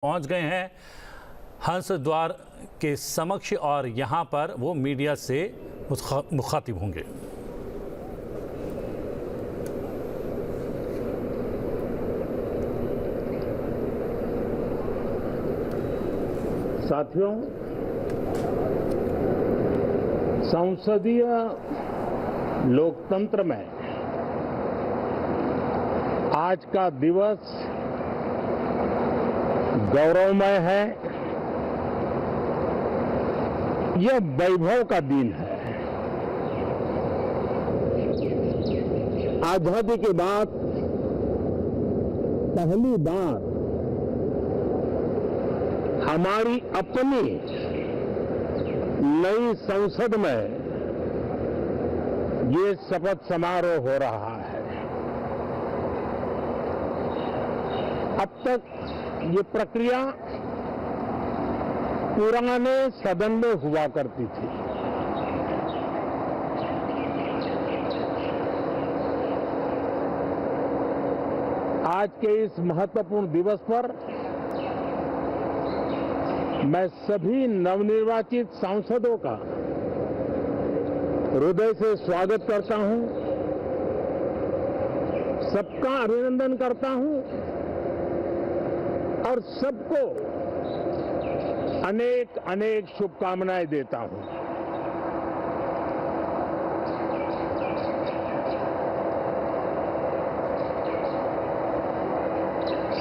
पहुंच गए हैं हंस द्वार के समक्ष और यहां पर वो मीडिया से मुखातिब होंगे। साथियों, संसदीय लोकतंत्र में आज का दिवस गौरवमय है। यह वैभव का दिन है। आजादी के बाद पहली बार हमारी अपनी नई संसद में ये शपथ समारोह हो रहा है। अब तक ये प्रक्रिया पुराने सदन में हुआ करती थी। आज के इस महत्वपूर्ण दिवस पर मैं सभी नवनिर्वाचित सांसदों का हृदय से स्वागत करता हूं, सबका अभिनंदन करता हूं और सबको अनेक अनेक शुभकामनाएं देता हूं।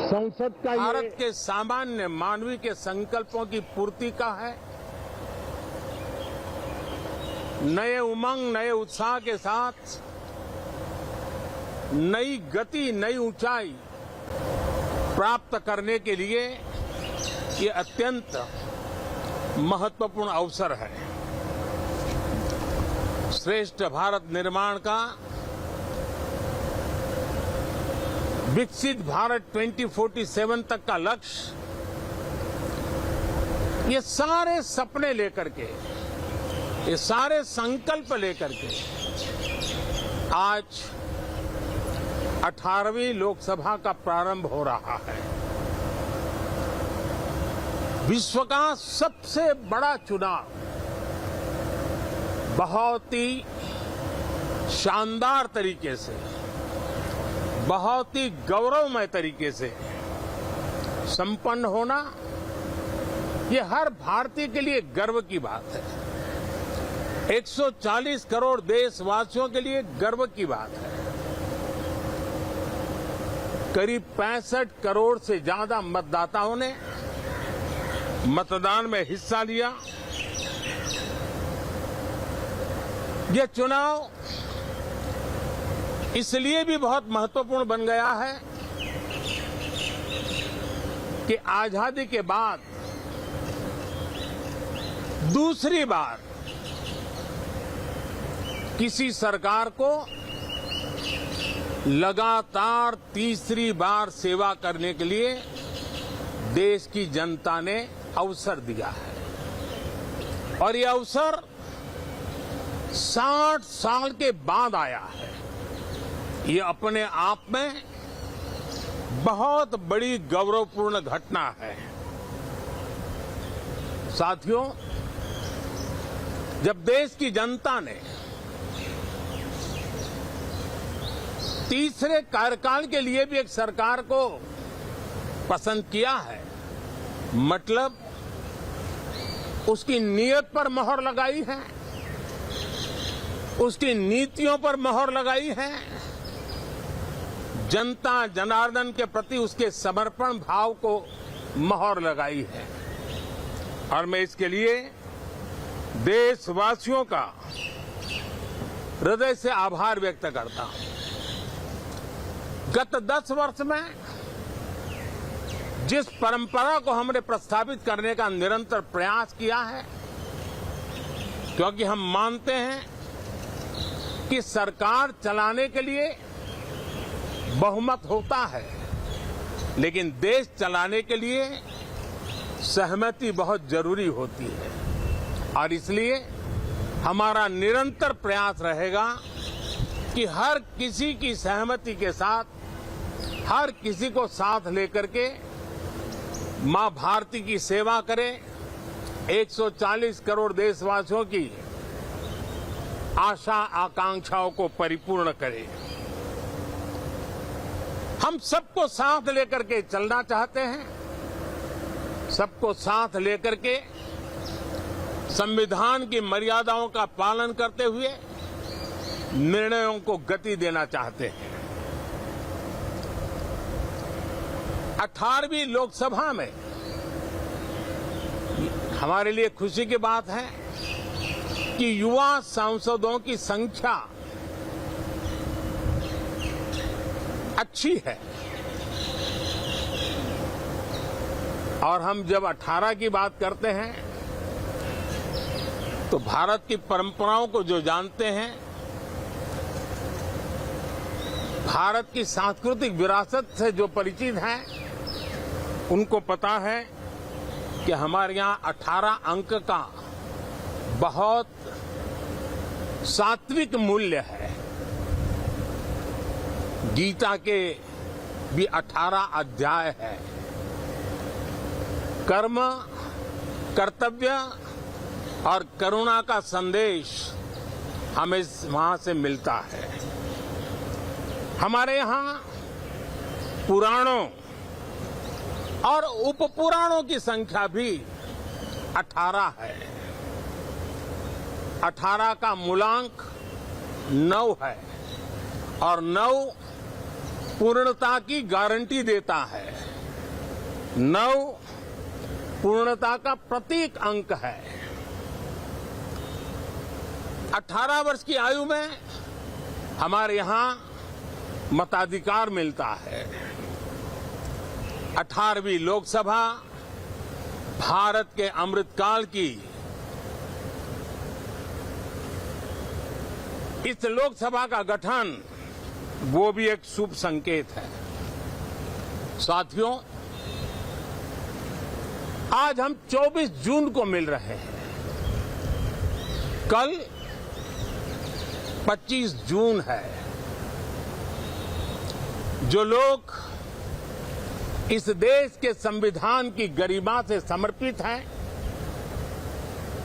संसद का भारत के सामान्य मानवीय के संकल्पों की पूर्ति का है। नए उमंग, नए उत्साह के साथ नई गति, नई ऊंचाई प्राप्त करने के लिए ये अत्यंत महत्वपूर्ण अवसर है। श्रेष्ठ भारत निर्माण का, विकसित भारत 2047 तक का लक्ष्य, ये सारे सपने लेकर के, ये सारे संकल्प लेकर के आज 18वीं लोकसभा का प्रारंभ हो रहा है। विश्व का सबसे बड़ा चुनाव बहुत ही शानदार तरीके से, बहुत ही गौरवमय तरीके से संपन्न होना, ये हर भारतीय के लिए गर्व की बात है। 140 करोड़ देशवासियों के लिए गर्व की बात है। करीब 65 करोड़ से ज्यादा मतदाताओं ने मतदान में हिस्सा लिया। यह चुनाव इसलिए भी बहुत महत्वपूर्ण बन गया है कि आजादी के बाद दूसरी बार किसी सरकार को लगातार तीसरी बार सेवा करने के लिए देश की जनता ने अवसर दिया है और ये अवसर 60 साल के बाद आया है। ये अपने आप में बहुत बड़ी गौरवपूर्ण घटना है। साथियों, जब देश की जनता ने तीसरे कार्यकाल के लिए भी एक सरकार को पसंद किया है, मतलब उसकी नीयत पर मोहर लगाई है, उसकी नीतियों पर मोहर लगाई है, जनता जनार्दन के प्रति उसके समर्पण भाव को मोहर लगाई है। और मैं इसके लिए देशवासियों का हृदय से आभार व्यक्त करता हूं। गत 10 वर्ष में जिस परंपरा को हमने प्रस्थापित करने का निरंतर प्रयास किया है, क्योंकि हम मानते हैं कि सरकार चलाने के लिए बहुमत होता है, लेकिन देश चलाने के लिए सहमति बहुत जरूरी होती है। और इसलिए हमारा निरंतर प्रयास रहेगा कि हर किसी की सहमति के साथ, हर किसी को साथ लेकर के मां भारती की सेवा करें, 140 करोड़ देशवासियों की आशा आकांक्षाओं को परिपूर्ण करें। हम सबको साथ लेकर के चलना चाहते हैं, सबको साथ लेकर के संविधान की मर्यादाओं का पालन करते हुए निर्णयों को गति देना चाहते हैं। 18वीं लोकसभा में हमारे लिए खुशी की बात है कि युवा सांसदों की संख्या अच्छी है और हम जब 18 की बात करते हैं तो भारत की परंपराओं को जो जानते हैं, भारत की सांस्कृतिक विरासत से जो परिचित हैं, उनको पता है कि हमारे यहाँ 18 अंक का बहुत सात्विक मूल्य है। गीता के भी 18 अध्याय है। कर्म, कर्तव्य और करुणा का संदेश हमें वहां से मिलता है। हमारे यहाँ पुराणों और उपपुराणों की संख्या भी 18 है। 18 का मूलांक 9 है और 9 पूर्णता की गारंटी देता है। 9 पूर्णता का प्रतीक अंक है। 18 वर्ष की आयु में हमारे यहाँ मताधिकार मिलता है। 18वीं लोकसभा भारत के अमृतकाल की इस लोकसभा का गठन वो भी एक शुभ संकेत है। साथियों, आज हम 24 जून को मिल रहे हैं। कल 25 जून है। जो लोग इस देश के संविधान की गरिमा से समर्पित हैं,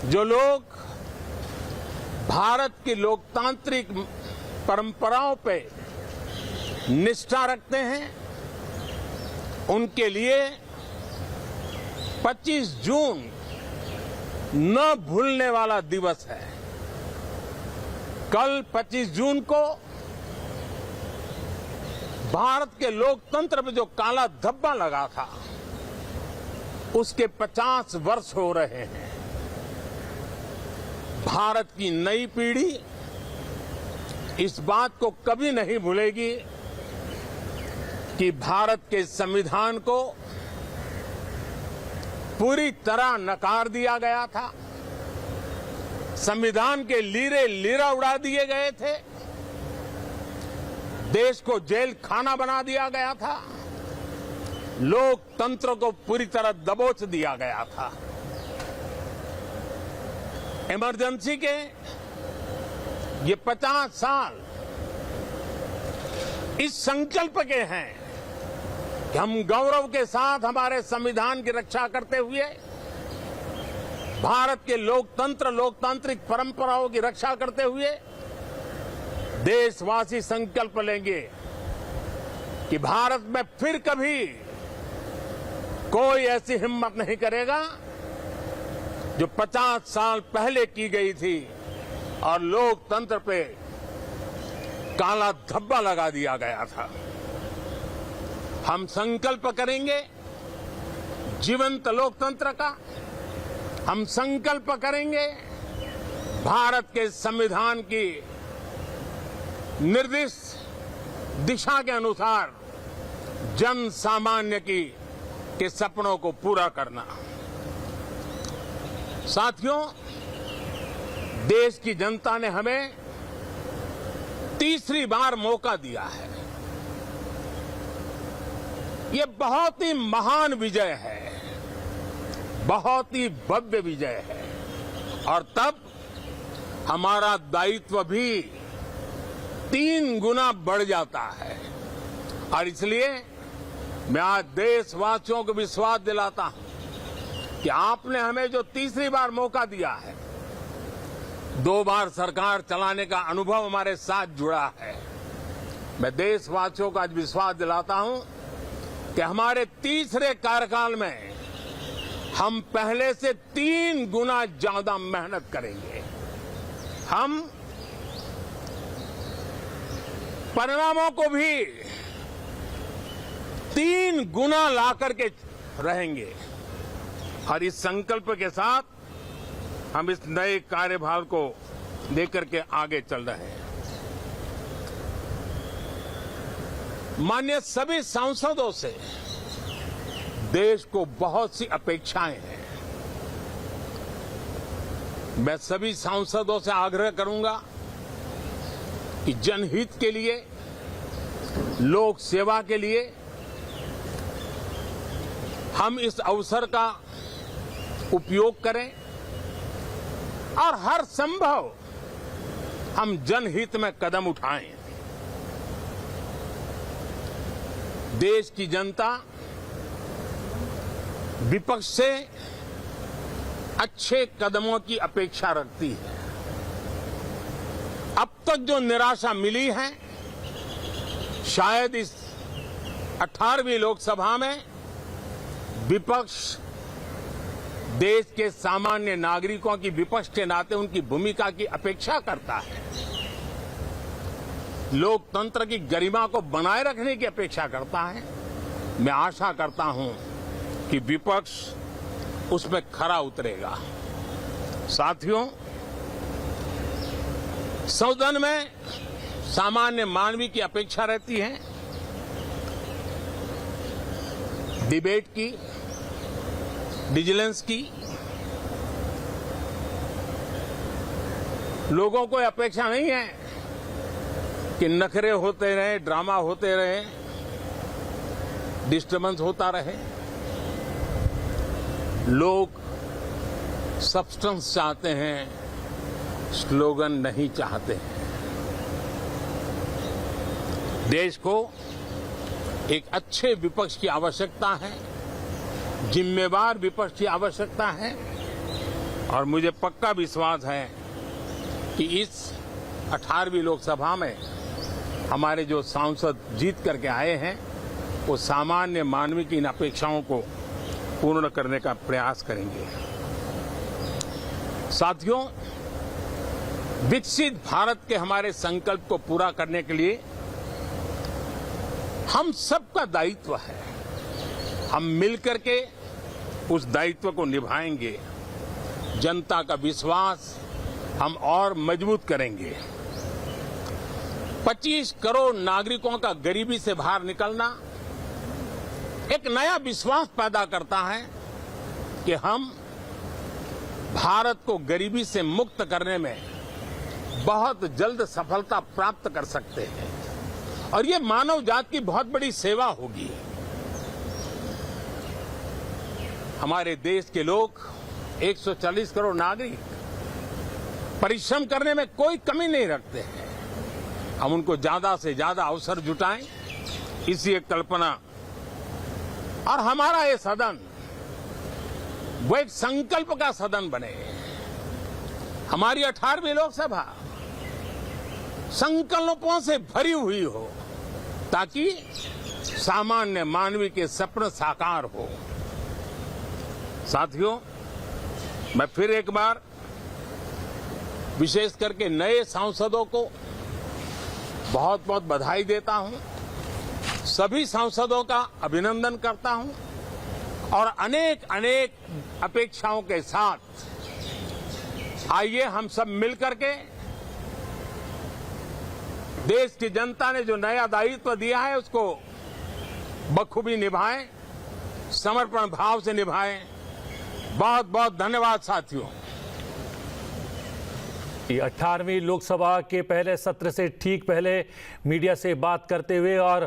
जो लोग भारत की लोकतांत्रिक परंपराओं पे निष्ठा रखते हैं, उनके लिए 25 जून न भूलने वाला दिवस है। कल 25 जून को भारत के लोकतंत्र में जो काला धब्बा लगा था, उसके 50 वर्ष हो रहे हैं। भारत की नई पीढ़ी इस बात को कभी नहीं भूलेगी कि भारत के संविधान को पूरी तरह नकार दिया गया था। संविधान के लीरे लीरा उड़ा दिए गए थे। देश को जेल खाना बना दिया गया था। लोकतंत्र को पूरी तरह दबोच दिया गया था। इमरजेंसी के ये 50 साल इस संकल्प के हैं कि हम गौरव के साथ हमारे संविधान की रक्षा करते हुए, भारत के लोकतंत्र, लोकतांत्रिक परंपराओं की रक्षा करते हुए देशवासी संकल्प लेंगे कि भारत में फिर कभी कोई ऐसी हिम्मत नहीं करेगा जो 50 साल पहले की गई थी और लोकतंत्र पे काला धब्बा लगा दिया गया था। हम संकल्प करेंगे जीवंत लोकतंत्र का। हम संकल्प करेंगे भारत के संविधान की निर्दिष्ट दिशा के अनुसार जन सामान्य के सपनों को पूरा करना। साथियों, देश की जनता ने हमें तीसरी बार मौका दिया है। ये बहुत ही महान विजय है, बहुत ही भव्य विजय है और तब हमारा दायित्व भी 3 गुना बढ़ जाता है। और इसलिए मैं आज देशवासियों को विश्वास दिलाता हूं कि आपने हमें जो तीसरी बार मौका दिया है, 2 बार सरकार चलाने का अनुभव हमारे साथ जुड़ा है। मैं देशवासियों को आज विश्वास दिलाता हूं कि हमारे तीसरे कार्यकाल में हम पहले से 3 गुना ज्यादा मेहनत करेंगे। हम परिणामों को भी 3 गुना ला करके रहेंगे और इस संकल्प के साथ हम इस नए कार्यभार को लेकर के आगे चल रहे हैं। माननीय सभी सांसदों से देश को बहुत सी अपेक्षाएं हैं। मैं सभी सांसदों से आग्रह करूंगा कि जनहित के लिए, लोक सेवा के लिए हम इस अवसर का उपयोग करें और हर संभव हम जनहित में कदम उठाएं। देश की जनता विपक्ष से अच्छे कदमों की अपेक्षा रखती है। अब तक जो निराशा मिली है, शायद इस 18वीं लोकसभा में विपक्ष देश के सामान्य नागरिकों की विपक्ष के नाते उनकी भूमिका की अपेक्षा करता है, लोकतंत्र की गरिमा को बनाए रखने की अपेक्षा करता है। मैं आशा करता हूं कि विपक्ष उसमें खरा उतरेगा। साथियों, सदन में सामान्य मानवीय की अपेक्षा रहती है डिबेट की, विजिलेंस की। लोगों को अपेक्षा नहीं है कि नखरे होते रहे, ड्रामा होते रहे, डिस्टर्बेंस होता रहे। लोग सब्सटेंस चाहते हैं, स्लोगन नहीं चाहते हैं। देश को एक अच्छे विपक्ष की आवश्यकता है, जिम्मेवार विपक्ष की आवश्यकता है और मुझे पक्का विश्वास है कि इस 18वीं लोकसभा में हमारे जो सांसद जीत करके आए हैं वो सामान्य मानवीय की इन अपेक्षाओं को पूर्ण करने का प्रयास करेंगे। साथियों, विकसित भारत के हमारे संकल्प को पूरा करने के लिए हम सबका दायित्व है। हम मिलकर के उस दायित्व को निभाएंगे। जनता का विश्वास हम और मजबूत करेंगे। 25 करोड़ नागरिकों का गरीबी से बाहर निकलना एक नया विश्वास पैदा करता है कि हम भारत को गरीबी से मुक्त करने में बहुत जल्द सफलता प्राप्त कर सकते हैं और ये मानव जाति की बहुत बड़ी सेवा होगी। हमारे देश के लोग 140 करोड़ नागरिक परिश्रम करने में कोई कमी नहीं रखते हैं। हम उनको ज्यादा से ज्यादा अवसर जुटाएं, इसी एक कल्पना। और हमारा ये सदन वो एक संकल्प का सदन बने। हमारी 18वीं लोकसभा संकल्पों से भरी हुई हो ताकि सामान्य मानवीय के सपने साकार हो। साथियों, मैं फिर एक बार विशेष करके नए सांसदों को बहुत बहुत बधाई देता हूं, सभी सांसदों का अभिनंदन करता हूं और अनेक अनेक अपेक्षाओं के साथ आइए हम सब मिलकर के देश की जनता ने जो नया दायित्व दिया है उसको बखूबी निभाएं, समर्पण भाव से निभाएं। बहुत बहुत धन्यवाद साथियों। 18वीं लोकसभा के पहले सत्र से ठीक पहले मीडिया से बात करते हुए और